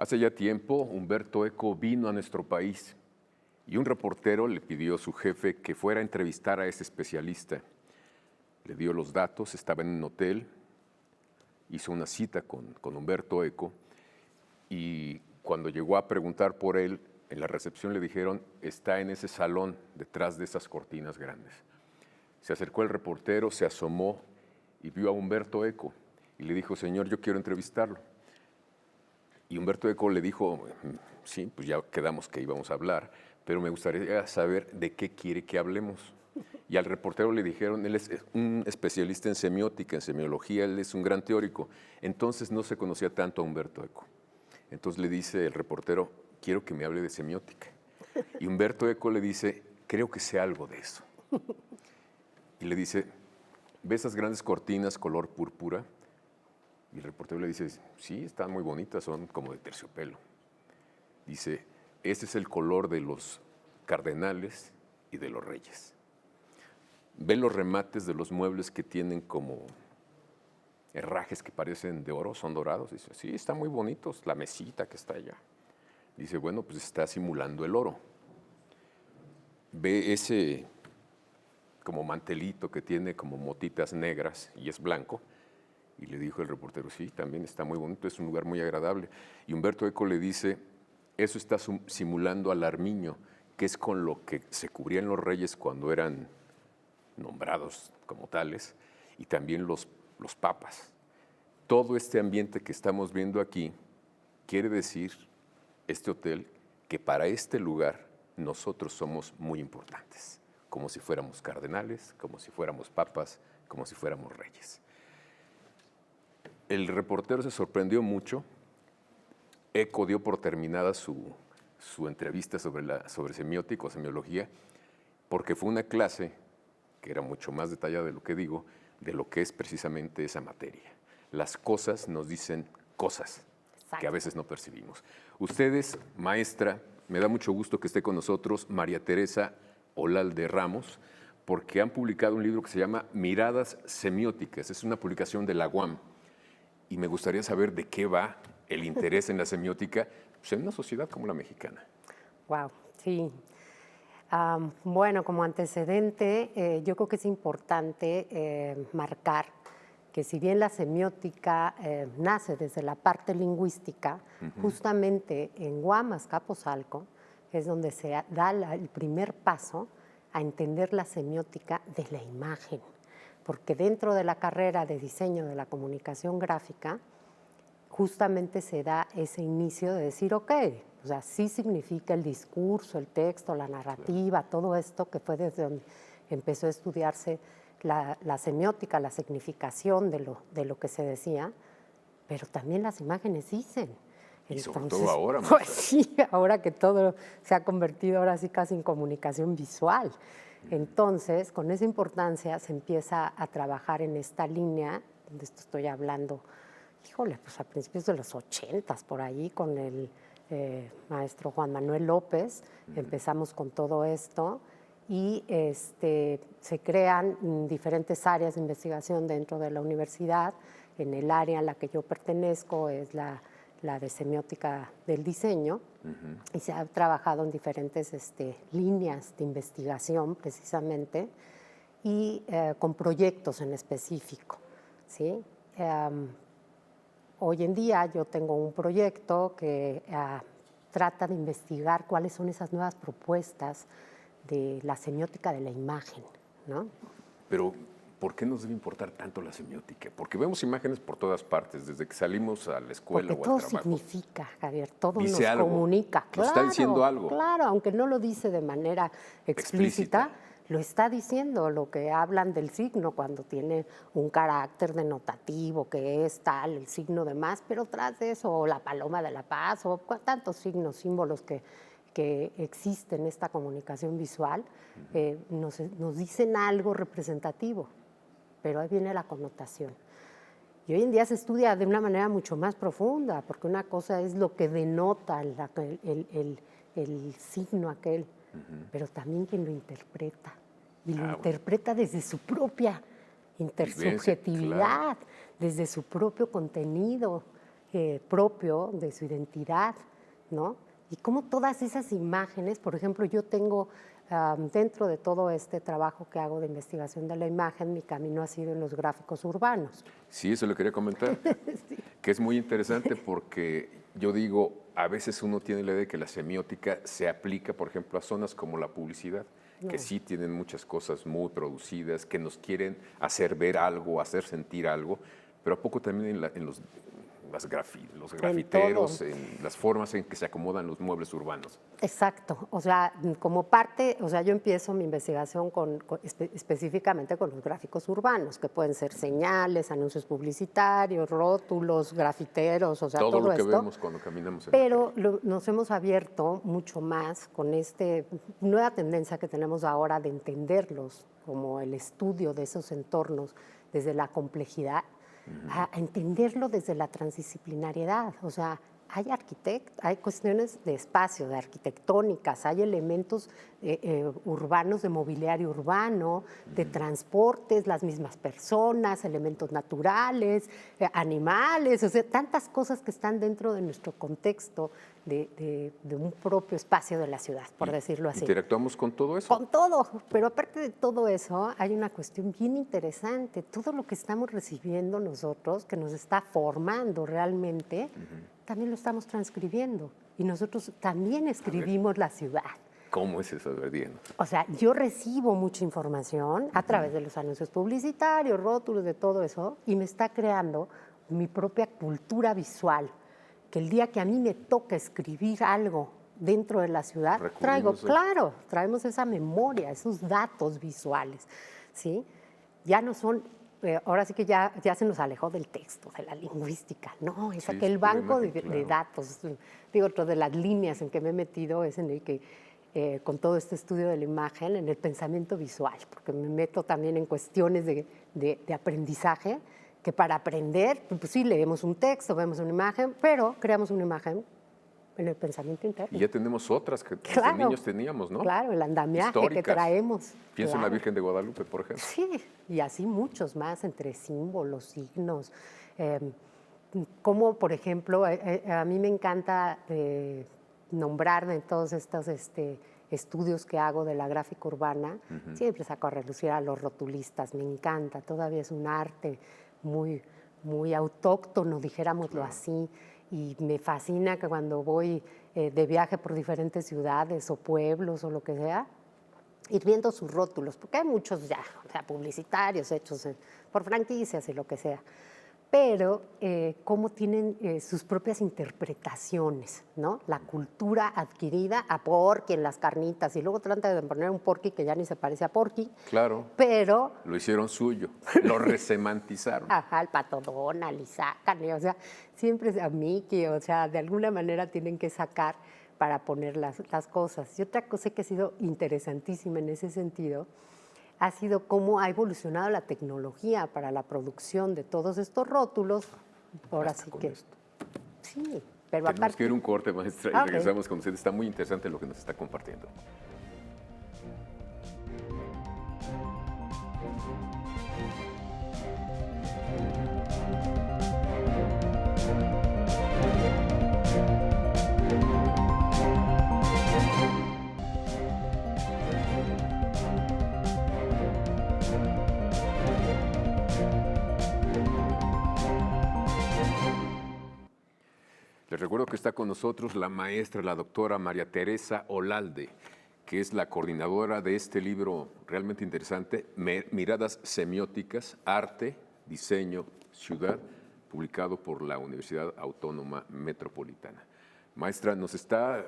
Hace ya tiempo, Humberto Eco vino a nuestro país y un reportero le pidió a su jefe que fuera a entrevistar a ese especialista. Le dio los datos, estaba en un hotel, hizo una cita con Humberto Eco y cuando llegó a preguntar por él, en la recepción le dijeron, está en ese salón detrás de esas cortinas grandes. Se acercó el reportero, se asomó y vio a Humberto Eco y le dijo, señor, yo quiero entrevistarlo. Y Humberto Eco le dijo, sí, pues ya quedamos que íbamos a hablar, pero me gustaría saber de qué quiere que hablemos. Y al reportero le dijeron, él es un especialista en semiótica, en semiología, él es un gran teórico. Entonces no se conocía tanto a Humberto Eco. Entonces le dice el reportero, quiero que me hable de semiótica. Y Humberto Eco le dice, creo que sé algo de eso. Y le dice, ¿ve esas grandes cortinas color púrpura? Y el reportero le dice, sí, están muy bonitas, son como de terciopelo. Dice, ese es el color de los cardenales y de los reyes. ¿Ve los remates de los muebles que tienen como herrajes que parecen de oro, son dorados? Dice, sí, están muy bonitos, la mesita que está allá. Dice, bueno, pues está simulando el oro. ¿Ve ese como mantelito que tiene como motitas negras y es blanco? Y le dijo el reportero, sí, también está muy bonito, es un lugar muy agradable. Y Humberto Eco le dice, eso está simulando al armiño, que es con lo que se cubrían los reyes cuando eran nombrados como tales, y también los papas. Todo este ambiente que estamos viendo aquí quiere decir, este hotel, que para este lugar nosotros somos muy importantes, como si fuéramos cardenales, como si fuéramos papas, como si fuéramos reyes. El reportero se sorprendió mucho. Eco dio por terminada su entrevista sobre semiótica o semiología, porque fue una clase que era mucho más detallada de lo que digo, de lo que es precisamente esa materia. Las cosas nos dicen cosas que a veces no percibimos. Ustedes, maestra, me da mucho gusto que esté con nosotros María Teresa Olalde Ramos, porque han publicado un libro que se llama Miradas Semióticas. Es una publicación de la UAM. Y me gustaría saber de qué va el interés en la semiótica pues, en una sociedad como la mexicana. Wow, sí. Bueno, como antecedente, yo creo que es importante marcar que si bien la semiótica nace desde la parte lingüística, justamente en Guamas, Capozalco, es donde se da el primer paso a entender la semiótica de la imagen. Porque dentro de la carrera de diseño de la comunicación gráfica, justamente se da ese inicio de decir, ok, o sea, sí significa el discurso, el texto, la narrativa, todo esto que fue desde donde empezó a estudiarse la semiótica, la significación de lo que se decía, pero también las imágenes dicen. Y sobre todo ahora. Pues sí, ahora que todo se ha convertido ahora sí casi en comunicación visual. Entonces, con esa importancia se empieza a trabajar en esta línea, de esto estoy hablando, híjole, pues a principios de los 80s, por ahí, con el maestro Juan Manuel López, empezamos con todo esto y se crean diferentes áreas de investigación dentro de la universidad. En el área a la que yo pertenezco es la de semiótica del diseño, y se ha trabajado en diferentes líneas de investigación precisamente y con proyectos en específico, ¿sí? Hoy en día yo tengo un proyecto que trata de investigar cuáles son esas nuevas propuestas de la semiótica de la imagen, ¿no? Pero, ¿por qué nos debe importar tanto la semiótica? Porque vemos imágenes por todas partes, desde que salimos a la escuela porque o al todo trabajo. Significa, Javier, todo dice nos algo, comunica. Nos está diciendo algo. Claro, aunque no lo dice de manera explícita, lo está diciendo. Lo que hablan del signo cuando tiene un carácter denotativo, que es tal, el signo de más, pero tras de eso, o la paloma de la paz, o tantos signos, símbolos que existen en esta comunicación visual, nos dicen algo representativo, pero ahí viene la connotación. Y hoy en día se estudia de una manera mucho más profunda, porque una cosa es lo que denota el signo aquel, pero también quien lo interpreta. Y lo interpreta desde su propia intersubjetividad, desde su propio contenido. propio, de su identidad, ¿no? Y cómo todas esas imágenes, por ejemplo, yo tengo dentro de todo este trabajo que hago de investigación de la imagen, mi camino ha sido en los gráficos urbanos. Sí, eso le quería comentar, Sí. que es muy interesante porque yo digo, a veces uno tiene la idea de que la semiótica se aplica, por ejemplo, a zonas como la publicidad, que sí tienen muchas cosas muy producidas, que nos quieren hacer ver algo, hacer sentir algo, pero a poco también en los los grafiteros, en las formas en que se acomodan los muebles urbanos. Exacto, o sea, como parte, o sea, yo empiezo mi investigación específicamente con los gráficos urbanos, que pueden ser señales, anuncios publicitarios, rótulos, grafiteros, o sea, todo lo que esto. vemos cuando caminamos en Pero nos hemos abierto mucho más con esta nueva tendencia que tenemos ahora de entenderlos como el estudio de esos entornos desde la complejidad, a entenderlo desde la transdisciplinariedad. O sea, hay cuestiones de espacio, de arquitectónicas, hay elementos urbanos de mobiliario urbano, de transportes, las mismas personas, elementos naturales, animales, o sea, tantas cosas que están dentro de nuestro contexto de un propio espacio de la ciudad, por decirlo así. ¿Interactuamos con todo eso? Con todo, pero aparte de todo eso, hay una cuestión bien interesante. Todo lo que estamos recibiendo nosotros, que nos está formando realmente, también lo estamos transcribiendo. Y nosotros también escribimos la ciudad. ¿Cómo es eso, Verdiano? O sea, yo recibo mucha información a través de los anuncios publicitarios, rótulos, de todo eso, y me está creando mi propia cultura visual. Que el día que a mí me toca escribir algo dentro de la ciudad, traemos esa memoria, esos datos visuales, ¿sí? Ya no son, ahora sí que ya se nos alejó del texto, de la lingüística, no, es aquel banco de datos. Digo, otra de las líneas en que me he metido es en el que, con todo este estudio de la imagen, en el pensamiento visual, porque me meto también en cuestiones de aprendizaje, que para aprender, pues sí, leemos un texto, vemos una imagen, pero creamos una imagen en el pensamiento interno. Y ya tenemos otras que desde niños teníamos, ¿no? Claro, el andamiaje históricas que traemos. Pienso en la Virgen de Guadalupe, por ejemplo. Sí, y así muchos más, entre símbolos, signos. Como, por ejemplo, a mí me encanta nombrar de todos estos estudios que hago de la gráfica urbana, siempre saco a relucir a los rotulistas, me encanta, todavía es un arte muy, muy autóctono, dijéramoslo así, y me fascina que cuando voy de viaje por diferentes ciudades o pueblos o lo que sea, ir viendo sus rótulos, porque hay muchos ya, o sea, publicitarios hechos por franquicias y lo que sea, pero cómo tienen sus propias interpretaciones, ¿no? La cultura adquirida a Porky en las carnitas, y luego tratan de poner un Porky que ya ni se parece a Porky. Claro, pero lo hicieron suyo, lo resemantizaron. Ajá, el Pato Donald y sacan, o sea, siempre es a Mickey, o sea, de alguna manera tienen que sacar para poner las cosas. Y otra cosa que ha sido interesantísima en ese sentido ha sido cómo ha evolucionado la tecnología para la producción de todos estos rótulos. Ahora sí que esto. Sí, pero Tenemos aparte que ir a un corte, maestra, y regresamos con usted. Está muy interesante lo que nos está compartiendo. Les recuerdo que está con nosotros la maestra, la doctora María Teresa Olalde, que es la coordinadora de este libro realmente interesante, Miradas Semióticas, Arte, Diseño, Ciudad, publicado por la Universidad Autónoma Metropolitana. Maestra, nos está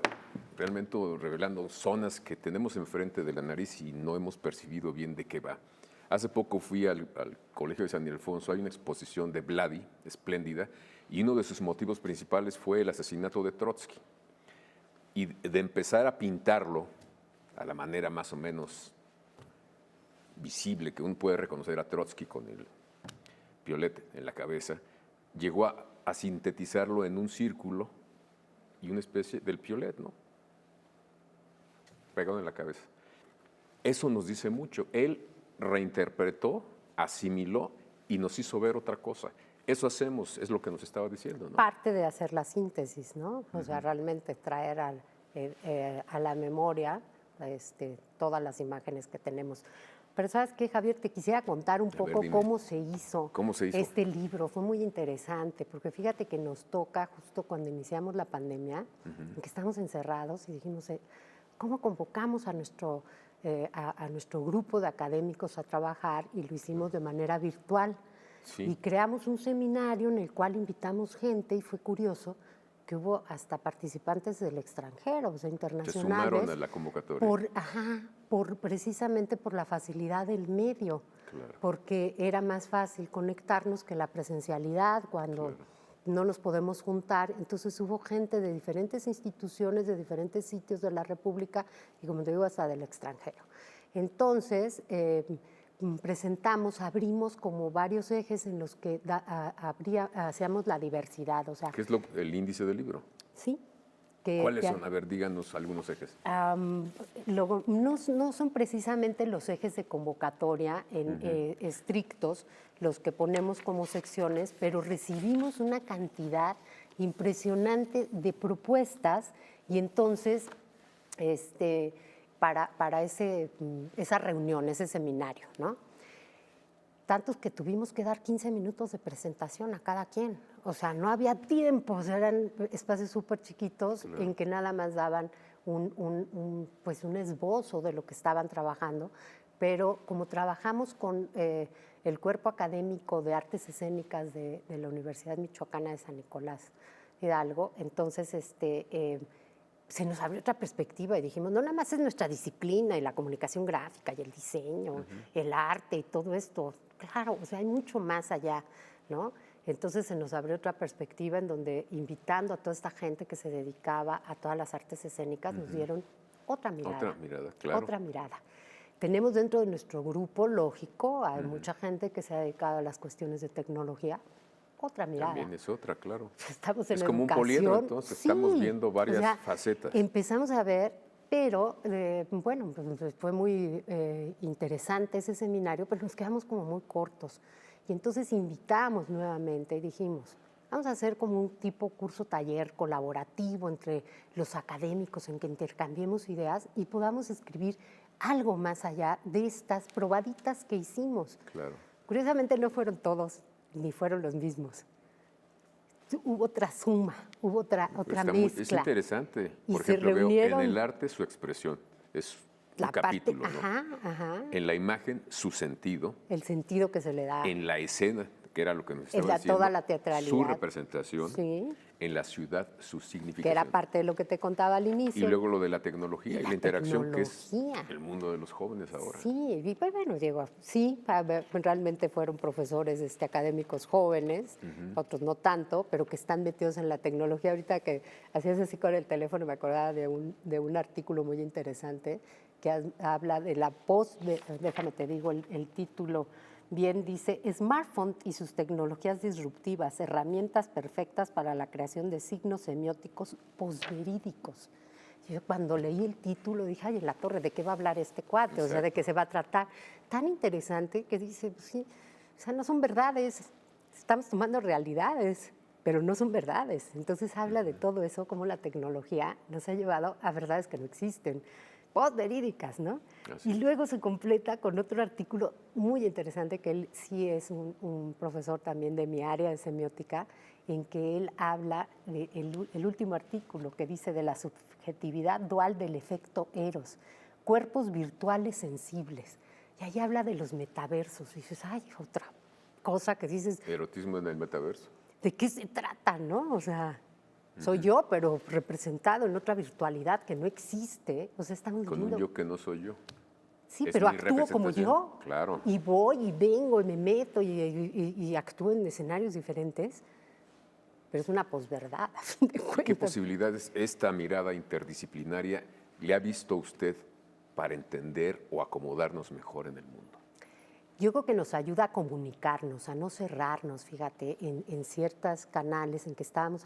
realmente revelando zonas que tenemos enfrente de la nariz y no hemos percibido bien de qué va. Hace poco fui al Colegio de San Ildefonso, hay una exposición de Vladi, espléndida, y uno de sus motivos principales fue el asesinato de Trotsky. Y de empezar a pintarlo a la manera más o menos visible que uno puede reconocer a Trotsky con el piolet en la cabeza, llegó a sintetizarlo en un círculo y una especie del piolet, ¿no? Pegado en la cabeza. Eso nos dice mucho. Él reinterpretó, asimiló y nos hizo ver otra cosa. Eso hacemos, es lo que nos estaba diciendo, ¿no? Parte de hacer la síntesis, ¿no? O sea, realmente traer a la memoria todas las imágenes que tenemos. Pero ¿sabes qué, Javier? Te quisiera contar un poco dime. cómo se hizo este libro. libro. Fue muy interesante, porque fíjate que nos toca justo cuando iniciamos la pandemia, en que estamos encerrados y dijimos, ¿cómo convocamos a nuestro grupo de académicos a trabajar? Y lo hicimos de manera virtual. Sí. Y creamos un seminario en el cual invitamos gente y fue curioso que hubo hasta participantes del extranjero, o sea, internacionales. Se sumaron a la convocatoria. Precisamente por la facilidad del medio, claro. Porque era más fácil conectarnos que la presencialidad cuando no nos podemos juntar. Entonces hubo gente de diferentes instituciones, de diferentes sitios de la República y, como te digo, hasta del extranjero. Entonces, abrimos como varios ejes en los que hacíamos la diversidad. O sea, ¿qué es el índice del libro? Sí. ¿Cuáles son? A ver, díganos algunos ejes. No son precisamente los ejes de convocatoria estrictos los que ponemos como secciones, pero recibimos una cantidad impresionante de propuestas y entonces para esa reunión, ese seminario, ¿no? Tantos que tuvimos que dar 15 minutos de presentación a cada quien. O sea, no había tiempo, eran espacios súper chiquitos en que nada más daban un esbozo de lo que estaban trabajando, pero como trabajamos con el cuerpo académico de artes escénicas de la Universidad Michoacana de San Nicolás Hidalgo, entonces se nos abrió otra perspectiva y dijimos, no nada más es nuestra disciplina y la comunicación gráfica y el diseño, el arte y todo esto. Claro, o sea, hay mucho más allá, ¿no? Entonces se nos abrió otra perspectiva en donde, invitando a toda esta gente que se dedicaba a todas las artes escénicas, nos dieron otra mirada. Otra mirada, claro. Otra mirada. Tenemos dentro de nuestro grupo, lógico, hay mucha gente que se ha dedicado a las cuestiones de tecnología. Otra mirada. También es otra, claro. Estamos en es como educación. Un poliedro, entonces estamos viendo varias facetas. Empezamos a ver, pero bueno, pues fue muy interesante ese seminario, pero nos quedamos como muy cortos. Y entonces invitamos nuevamente y dijimos, vamos a hacer como un tipo curso taller colaborativo entre los académicos en que intercambiemos ideas y podamos escribir algo más allá de estas probaditas que hicimos. Claro. Curiosamente no fueron todos, ni fueron los mismos. Hubo otra suma, hubo otra mezcla. Es interesante. Y por ejemplo, reunieron, veo en el arte su expresión, es un capítulo, ¿no? En la imagen, su sentido. El sentido que se le da. En la escena, que era lo que nos estaba diciendo. Toda la teatralidad. Su representación. Sí. En la ciudad, su significación. Que era parte de lo que te contaba al inicio. Y luego lo de la tecnología y la interacción, que es el mundo de los jóvenes ahora. Sí, y pues bueno, realmente fueron profesores académicos jóvenes, otros no tanto, pero que están metidos en la tecnología. Ahorita que hacías así con el teléfono, me acordaba de un artículo muy interesante que habla de la déjame te digo el título. Bien, dice, smartphone y sus tecnologías disruptivas, herramientas perfectas para la creación de signos semióticos posverídicos. Yo cuando leí el título dije, ay, en la torre, ¿de qué va a hablar este cuate? Exacto. O sea, ¿de qué se va a tratar? Tan interesante que dice, pues sí, o sea, no son verdades, estamos tomando realidades, pero no son verdades. Entonces habla de todo eso, cómo la tecnología nos ha llevado a verdades que no existen. Postverídicas, ¿no? Y luego se completa con otro artículo muy interesante, que él sí es un profesor también de mi área de semiótica, en que él habla del último artículo que dice de la subjetividad dual del efecto Eros, cuerpos virtuales sensibles. Y ahí habla de los metaversos. Y dices, ay, otra cosa que dices. Erotismo en el metaverso. ¿De qué se trata, no? O sea, soy yo, pero representado en otra virtualidad que no existe. O sea, estamos con viendo... un yo que no soy yo. Sí, pero actúo como yo. Claro. Y voy y vengo y me meto y actúo en escenarios diferentes. Pero es una posverdad, a fin de cuentas. ¿Qué posibilidades esta mirada interdisciplinaria le ha visto usted para entender o acomodarnos mejor en el mundo? Yo creo que nos ayuda a comunicarnos, a no cerrarnos, fíjate, en ciertos canales en que estábamos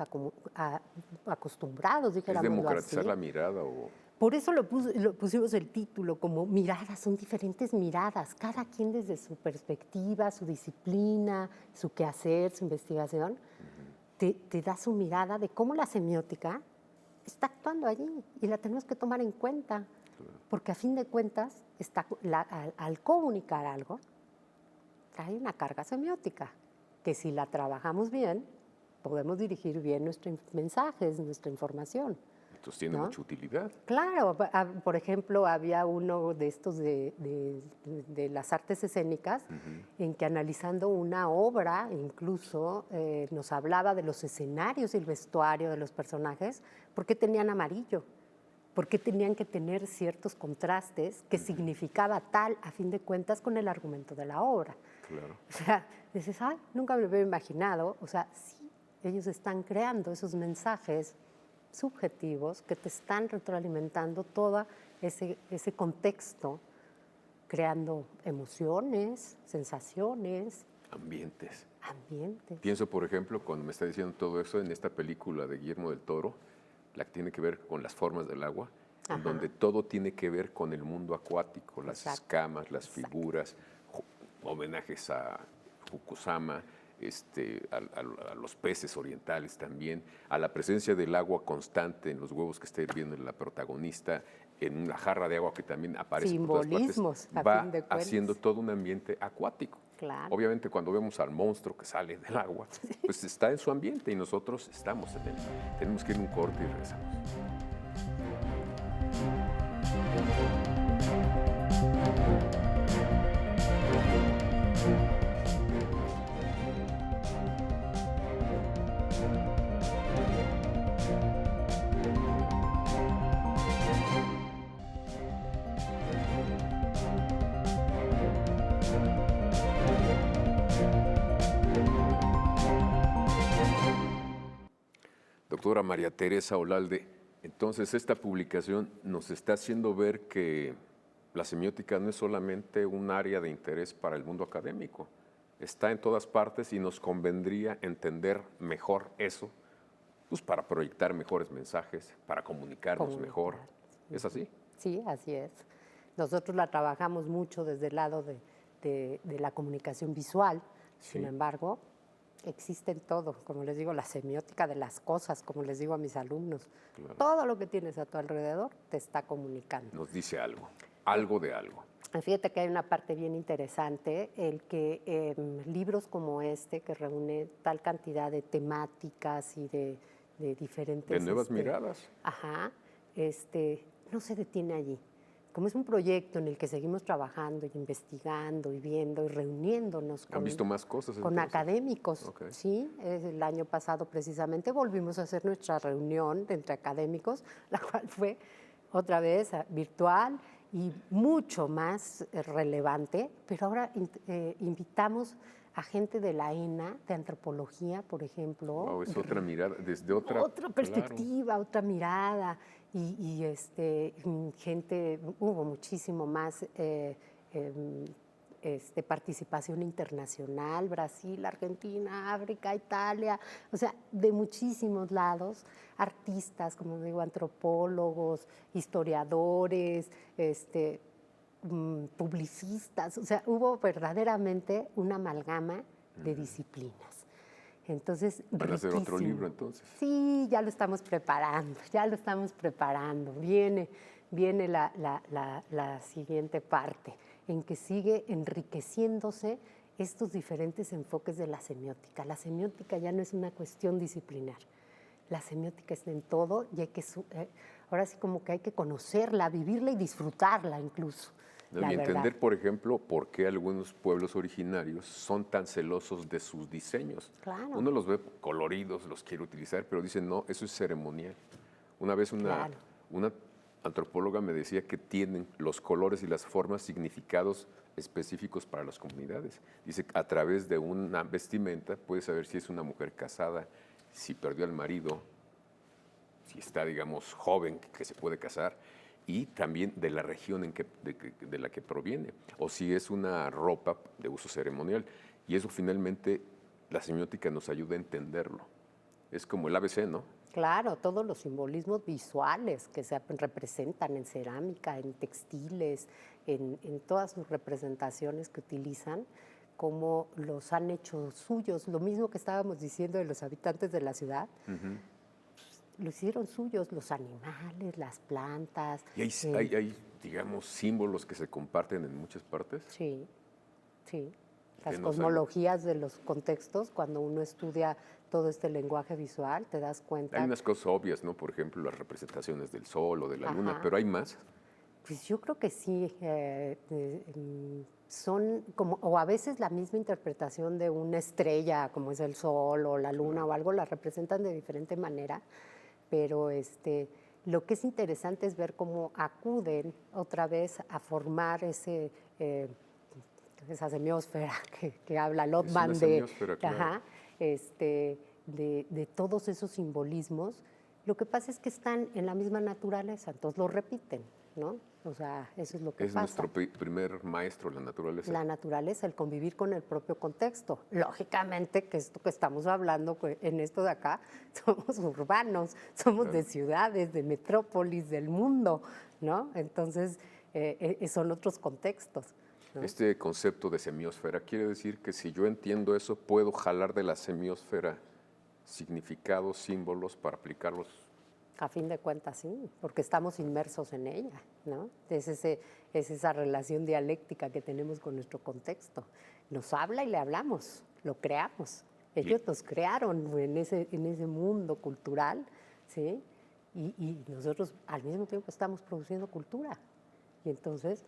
acostumbrados, ¿Es dijéramoslo democratizar así. la mirada o Por eso lo pusimos el título como miradas, son diferentes miradas, cada quien desde su perspectiva, su disciplina, su quehacer, su investigación, te da su mirada de cómo la semiótica está actuando allí y la tenemos que tomar en cuenta, porque a fin de cuentas, al comunicar algo, trae una carga semiótica, que si la trabajamos bien, podemos dirigir bien nuestros mensajes, nuestra información. entonces tiene ¿no? mucha utilidad? Claro, por ejemplo, había uno de estos de las artes escénicas en que analizando una obra incluso nos hablaba de los escenarios y el vestuario de los personajes, por qué tenían amarillo, por qué tenían que tener ciertos contrastes que significaba tal, a fin de cuentas, con el argumento de la obra. Claro. O sea, dices, ay, nunca me lo había imaginado. O sea, sí, ellos están creando esos mensajes subjetivos que te están retroalimentando todo ese contexto, creando emociones, sensaciones, Ambientes. ambientes. Pienso, por ejemplo, cuando me está diciendo todo eso, en esta película de Guillermo del Toro, la que tiene que ver con las formas del agua, en Ajá. donde todo tiene que ver con el mundo acuático, las Exacto. escamas, las Exacto. figuras, homenajes a Fukusama, a los peces orientales también, a la presencia del agua constante en los huevos que está hirviendo la protagonista, en una jarra de agua que también aparece por Simbolismos, todas a partes, fin de va cuentas. haciendo todo un ambiente acuático. Claro. Obviamente cuando vemos al monstruo que sale del agua, pues está en su ambiente y nosotros estamos en él. Tenemos que ir a un corte y regresamos. Doctora María Teresa Olalde, entonces esta publicación nos está haciendo ver que la semiótica no es solamente un área de interés para el mundo académico, está en todas partes y nos convendría entender mejor eso, pues para proyectar mejores mensajes, para comunicarnos mejor. ¿Es así? Sí, así es. Nosotros la trabajamos mucho desde el lado de la comunicación visual, sin embargo, existe en todo, como les digo, la semiótica de las cosas, como les digo a mis alumnos. Claro. Todo lo que tienes a tu alrededor te está comunicando. Nos dice algo, algo de algo. Fíjate que hay una parte bien interesante, el que libros como este, que reúne tal cantidad de temáticas y de diferentes... De nuevas miradas. Ajá, no se detiene allí. Como es un proyecto en el que seguimos trabajando y investigando y viendo y reuniéndonos ¿Han visto más cosas con entonces? académicos, Ok. sí, el año pasado precisamente volvimos a hacer nuestra reunión entre académicos, la cual fue otra vez virtual y mucho más relevante, pero ahora invitamos a gente de la ENA, de antropología, por ejemplo. Wow, es otra mirada, desde otra... Otra perspectiva, otra mirada, y gente, hubo muchísimo más participación internacional, Brasil, Argentina, África, Italia, o sea, de muchísimos lados, artistas, como digo, antropólogos, historiadores, publicistas, o sea, hubo verdaderamente una amalgama de disciplinas. Entonces, ¿Van a hacer otro riquísimo. libro entonces? Sí, ya lo estamos preparando, ya lo estamos preparando. Viene la siguiente parte, en que sigue enriqueciéndose estos diferentes enfoques de la semiótica. La semiótica ya no es una cuestión disciplinar. La semiótica está en todo y hay que, ahora sí como que hay que conocerla, vivirla y disfrutarla incluso. No, y entender, por ejemplo, por qué algunos pueblos originarios son tan celosos de sus diseños. Claro. Uno los ve coloridos, los quiere utilizar, pero dicen, no, eso es ceremonial. Una vez una antropóloga me decía que tienen los colores y las formas significados específicos para las comunidades. Dice que a través de una vestimenta puedes saber si es una mujer casada, si perdió al marido, si está, digamos, joven, que se puede casar. y también de la región de la que proviene, o si es una ropa de uso ceremonial. Y eso finalmente la semiótica nos ayuda a entenderlo. Es como el ABC, ¿no? Claro, todos los simbolismos visuales que se representan en cerámica, en textiles, en todas sus representaciones que utilizan, cómo los han hecho suyos. Lo mismo que estábamos diciendo de los habitantes de la ciudad, lo hicieron suyos, los animales, las plantas. Y hay, digamos, símbolos que se comparten en muchas partes. Sí, sí. Las Que no cosmologías de los contextos, cuando uno estudia todo este lenguaje visual, te das cuenta. Hay unas cosas obvias, ¿no? Por ejemplo, las representaciones del sol o de la luna, Ajá. pero hay más. Pues yo creo que sí. Son como, o a veces la misma interpretación de una estrella, como es el sol o la luna o algo, la representan de diferente manera, pero lo que es interesante es ver cómo acuden otra vez a formar esa semiósfera que habla Lotman claro. de todos esos simbolismos. Lo que pasa es que están en la misma naturaleza, entonces lo repiten, ¿no? O sea, eso es lo que pasa. Es nuestro primer maestro, la naturaleza. La naturaleza, el convivir con el propio contexto. Lógicamente que esto que estamos hablando, en esto de acá, somos urbanos, somos de ciudades, de metrópolis, del mundo, ¿no? Entonces, son otros contextos, ¿no? Este concepto de semiósfera quiere decir que si yo entiendo eso, puedo jalar de la semiósfera significados, símbolos para aplicarlos. A fin de cuentas, sí, porque estamos inmersos en ella, ¿no? Es esa relación dialéctica que tenemos con nuestro contexto. Nos habla y le hablamos, lo creamos. Ellos nos crearon en ese mundo cultural, ¿sí? Y nosotros al mismo tiempo estamos produciendo cultura. Y entonces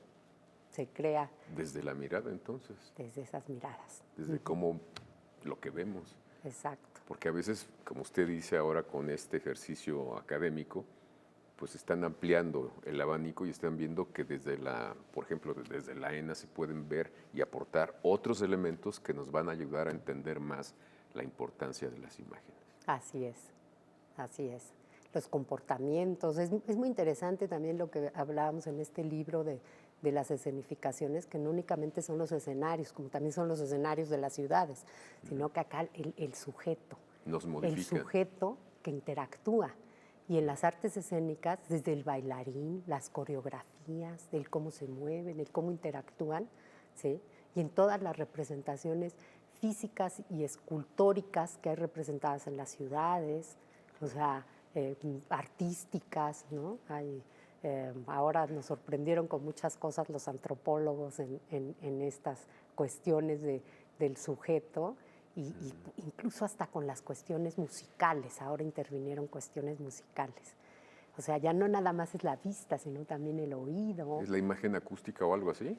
se crea. Desde la mirada, entonces. Desde esas miradas. Desde cómo lo que vemos. Exacto. Porque a veces, como usted dice ahora con este ejercicio académico, pues están ampliando el abanico y están viendo que por ejemplo, desde la ENA se pueden ver y aportar otros elementos que nos van a ayudar a entender más la importancia de las imágenes. Así es, así es. Los comportamientos, es muy interesante también lo que hablábamos en este libro de las escenificaciones, que no únicamente son los escenarios, como también son los escenarios de las ciudades, sino que acá el sujeto. Nos modifican. El sujeto que interactúa. Y en las artes escénicas, desde el bailarín, las coreografías, el cómo se mueven, el cómo interactúan, ¿sí? Y en todas las representaciones físicas y escultóricas que hay representadas en las ciudades, o sea, artísticas, ¿no? Ahora nos sorprendieron con muchas cosas los antropólogos en estas cuestiones del sujeto y incluso hasta con las cuestiones musicales. Ahora intervinieron cuestiones musicales. O sea, ya no nada más es la vista, sino también el oído. ¿Es la imagen acústica o algo así?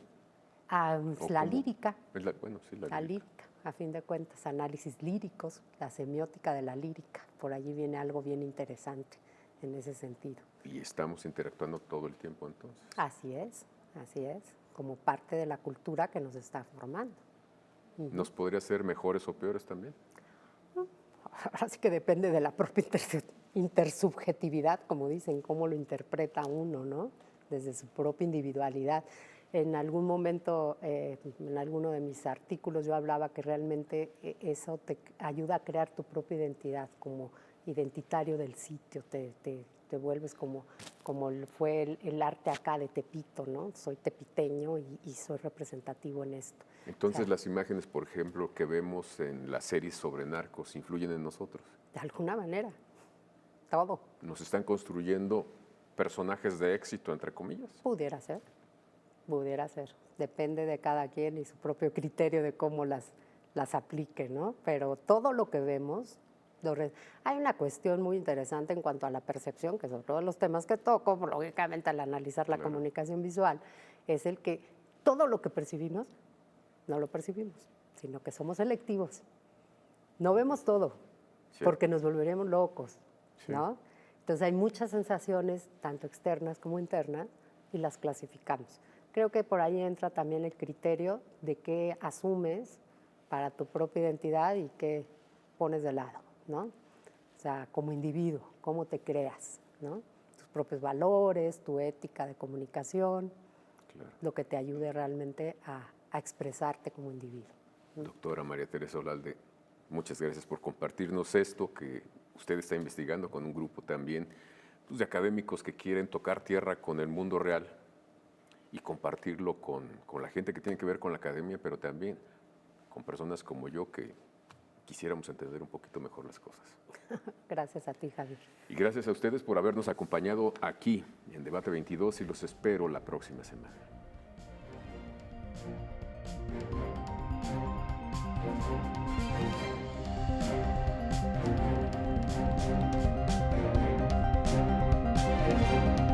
La lírica. Bueno, sí, la lírica, a fin de cuentas, análisis líricos, la semiótica de la lírica. Por allí viene algo bien interesante en ese sentido. Y estamos interactuando todo el tiempo entonces. Así es, como parte de la cultura que nos está formando. ¿Nos podría hacer mejores o peores también? Ahora sí que depende de la propia intersubjetividad, como dicen, cómo lo interpreta uno, ¿no? Desde su propia individualidad. En algún momento, en alguno de mis artículos, yo hablaba que realmente eso te ayuda a crear tu propia identidad como identitario del sitio, te vuelves como fue el arte acá de Tepito, ¿no? Soy tepiteño y soy representativo en esto. Entonces, las imágenes, por ejemplo, que vemos en las series sobre narcos, ¿influyen en nosotros? De alguna manera, todo. ¿Nos están construyendo personajes de éxito, entre comillas? Pudiera ser. Depende de cada quien y su propio criterio de cómo las aplique, ¿no? Pero todo lo que vemos, hay una cuestión muy interesante en cuanto a la percepción, que sobre todo los temas que toco, lógicamente al analizar la comunicación visual, es el que todo lo que percibimos, no lo percibimos, sino que somos selectivos. No vemos todo, porque nos volveríamos locos, ¿no? Entonces hay muchas sensaciones, tanto externas como internas, y las clasificamos. Creo que por ahí entra también el criterio de qué asumes para tu propia identidad y qué pones de lado, ¿no? O sea, como individuo, cómo te creas, ¿no? Tus propios valores, tu ética de comunicación, Claro. lo que te ayude realmente a expresarte como individuo. Doctora María Teresa Olalde, muchas gracias por compartirnos esto que usted está investigando con un grupo también pues, de académicos que quieren tocar tierra con el mundo real y compartirlo con la gente que tiene que ver con la academia, pero también con personas como yo que quisiéramos entender un poquito mejor las cosas. Gracias a ti, Javier. Y gracias a ustedes por habernos acompañado aquí en Debate 22 y los espero la próxima semana. Thank you.